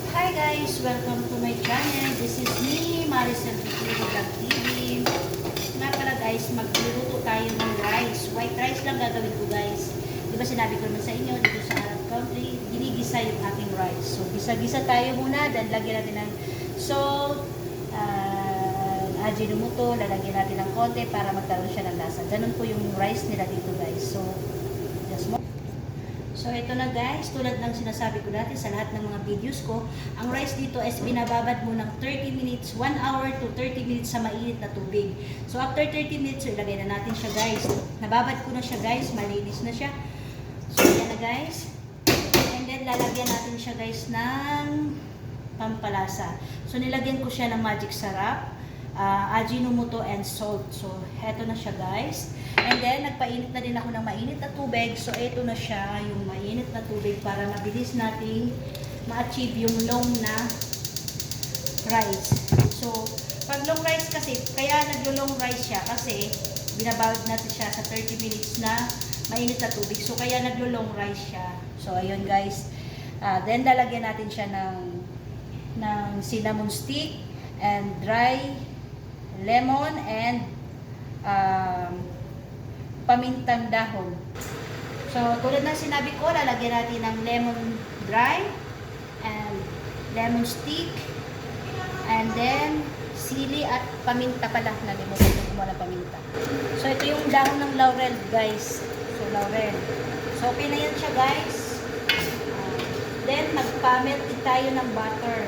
Hi guys! Welcome to my channel. This is me, Maricel Vlog TV. Nga pala guys, magluluto tayo ng rice. White rice lang gagawin ko guys. Di ba sinabi ko naman sa inyo, dito sa Arab country, ginigisa yung aking rice. So, gisa-gisa tayo muna, then lagyan natin ng salt, ajinomoto, lalagyan natin ng konti para magkaroon siya ng lasa. Ganun po yung rice nila dito guys. So, just mo. So, ito na guys, tulad ng sinasabi ko dati sa lahat ng mga videos ko, ang rice dito is binababad mo ng 30 minutes, 1 hour to 30 minutes sa mainit na tubig. So, after 30 minutes, so, ilagay na natin siya guys. Nababad ko na siya guys, malinis na siya. So, yan na guys. And then, lalagyan natin siya guys ng pampalasa. So, nilagyan ko siya ng magic sarap, ajinomoto and salt. So, eto na siya guys. And then, nagpainit na din ako ng mainit na tubig. So, eto na siya, yung mainit na tubig para mabilis nating ma-achieve yung long na rice. So, pag long rice kasi, kaya naglo-long rice siya kasi binabawad natin siya sa 30 minutes na mainit na tubig. So, kaya naglo-long rice siya. So, ayun guys. Then, lalagyan natin siya ng cinnamon stick and dry lemon and pamintang dahon. So, tulad ng sinabi ko, lalagyan natin ng lemon dry and lemon stick and then sili at paminta pala. Nalimutan ko kumuha ng paminta. So, ito yung dahon ng laurel guys. So, laurel. So, okay na yan siya guys. Then, magpamelt din tayo ng butter.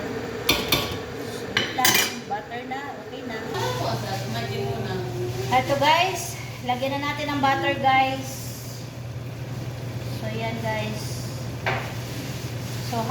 So, wait lang. Butter na. Okay na. Ito guys. Lagyan na natin ng butter guys. So, yan guys. So,